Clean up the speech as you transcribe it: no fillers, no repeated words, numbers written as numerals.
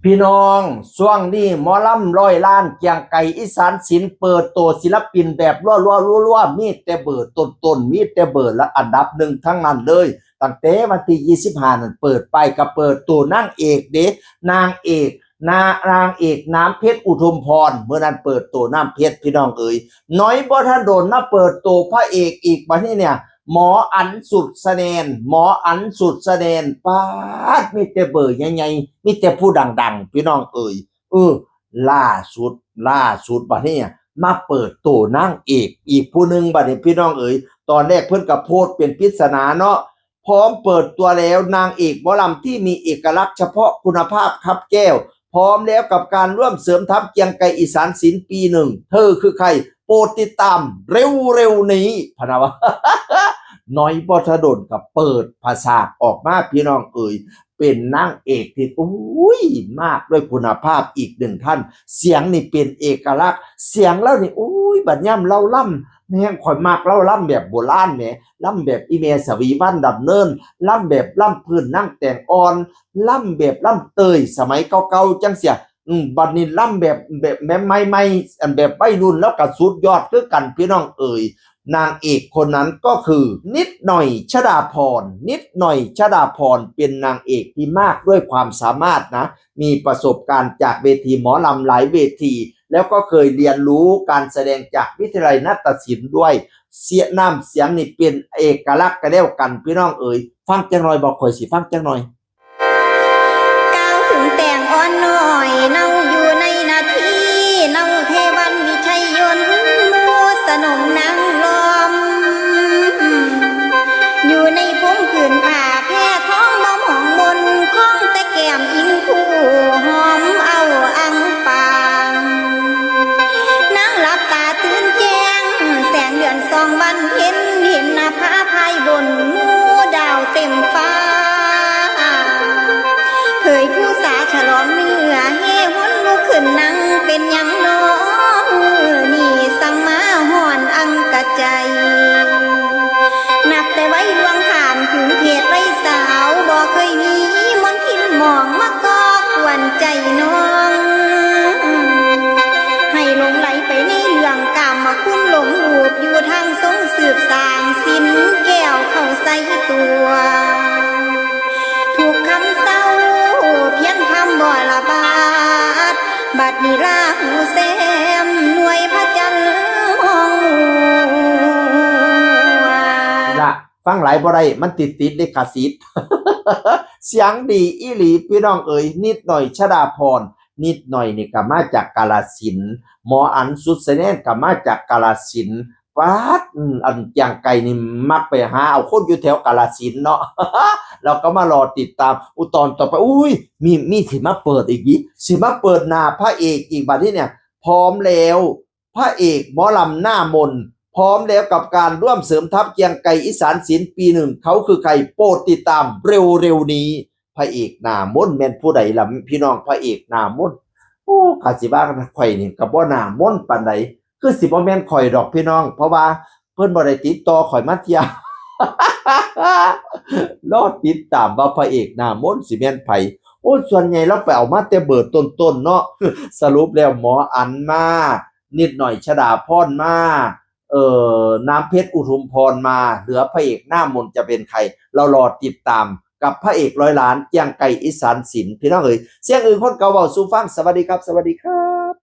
พี่น้องช่วงนี้หมอลำร้อยล้านเกียงไก่อีสานศิลป์เปิดตัวศิลปินแบบรัวมีแต่เบอร์ต้นมีแต่เบอร์ละอันดับหนึ่งทั้งนั้นเลยตั้งแต่วันที่25นั่นเปิดไปก็เปิดตัวนางเอกเด้นางเอกนางเอกน้ำเพชรอุทุมพรเมื่อนั้นเปิดตัวน้ำเพชรพี่น้องเอ๋ยน้อยบ่ทันโดนมาเปิดตัวพระเอกอีกบัดนี้เนี่ยหมออันสุดแสดงหมออันสุดแสดงปาดมีแต่เบอร์ใหญ่ๆมีแต่ผู้ดังๆพี่น้องเอ๋ยล่าสุดบัดนี้มาเปิดตัวนางเอกอีกผู้หนึ่งบัดนี้พี่น้องเอ๋ยตอนแรกเพิ่นก็โพสต์เป็นปริศนาเนาะพร้อมเปิดตัวแล้วนางเอกหมอลำที่มีเอกลักษณ์เฉพาะคุณภาพครับแก้วพร้อมแล้วกับการร่วมเสริมทัพเกียงไกรอีสานศิลป์ปีหนึ่งเธอคือใครโปรดติดตามเร็วๆนี้พะนะวะ น้อยบ่ทะดนกับเปิดภาษาออกมาพี่น้องเอ๋ยเป็นนางเอกที่อุ้ยมากด้วยคุณภาพอีกหนึ่งท่านเสียงนี่เป็นเอกลักษณ์เสียงแล้วนี่อุ้ยบัดย่ำเล่าล่ำแม่งข่อยมากเล่าล่ำแบบโบราณแหมล่ำแบบอีเมสวีวันดำเนินล่ำแบบล่ำพื้นนั่งแต่งอ่อนล่ำแบบล่ำเตยสมัยเก่าๆจังเสียบัดนี้ล่ำแบบแม่ไม่อันแบบใบรุ่นแล้วก็สุดยอดคือกันพี่น้องเอ๋ยนางเอกคนนั้นก็คือนิดหน่อยชฎาภรณ์นิดหน่อยชฎาภรณ์เป็นนางเอกที่มากด้วยความสามารถนะมีประสบการณ์จากเวทีหมอลำหลายเวทีแล้วก็เคยเรียนรู้การแสดงจากวิทยาลัยนาฏศิลป์ด้วยเสียน้ำเสียงนี่เป็นเอกลักษณ์กันแล้วกันพี่น้องเอ๋ยฟังจังหน่อยบอกข่อยสิฟังจังหน่อยก้าวถึงแต่งอ่อนน้อยเน่าอยู่ในนาทีเน่าเทวันวิชัยยนต์มูสนมนางลมอยู่ในพงผืนผ้าแพร่ท้องมอมหองมนข้องแต่แก้มอิงคู่หอมเอาอังปางนางหลับตาตื่นแจ้งแสงเดือนส่องวันเห็นหน้าผาพายบนมูดาวเต็มฟ้าเคยผู้สาฉลองเนื้อเฮวนลุกขึ้นนั่งเป็นยังน้อนี่สั่งมาห่อนอังกะใจนับแต่ไว้ดวงขามถึงเพศไรสาวบ่เคยมีมนทินมองมาก็กวนใจน้องให้หลงไหลไปในเรื่องกรรมมาคุ้มหลงลูบอยู่ทางทรงสืบสางสินแก้วเข้าใส่ตัวถูกคำเศร้าเพียงคำบ่ละบาดบัดนี้ลาหูแซมหน่วยพระจันทร์ห้องละฟังหลายบ่ได้มันติดลิขสิทธิ์ เสียงดีอีหลีพี่น้องเอ๋ยนิดหน่อยชฎาภรณ์นิดหน่อยนี่ก็มาจากกาฬสินธุ์หมออันสุดแสดงก็มาจากกาฬสินธุ์ป๊าดอันอย่างไกลนี่มักไปหาเอาคนอยู่แถวกาฬสินธุ์เนาะ เราก็มารอติดตามตอนต่อไปอุ้ยมีสิมาเปิดอีกสิมาเปิดหน้าพระเอกอีกบัดนี้เนี่ยพร้อมแล้วพระเอกหมอลำหน้ามนพร้อมแล้วกับการร่วมเสริมทัพเกียงไกรอีสานศิลป์ปีหนึ่งเขาคือใครโปรดติดตามเร็วนี้พระเอกหน้ามนแม่นผู้ใดล่ะพี่น้องพระเอกหน้ามนโอ้ข้าสิว่าข่อยนี่ก็บ่หน้ามนปานใดคือสิบ่แม่นข่อยดอกพี่น้องเพราะว่าเพิ่นบ่ได้ติดต่อข่อยมาเที่ยว รอติดตามว่าพระเอกหน้ามนต์สิแม่นไผโอ้ส่วนใหญ่เราไปเอามาแต่เบิดต้นเนาะ สรุปแล้วหมออันมานิดหน่อยชฎาภรณ์มาน้ำเพชรอุทุมพรมาเหลือพระเอกหน้ามนต์จะเป็นใครเรารอติดตามกับพระเอกร้อยล้านเกียงไกรอีสานศิลป์พี่น้องเอ๋ยเสียงอื่นคนเก่าเว้าสู่ฟังสวัสดีครับ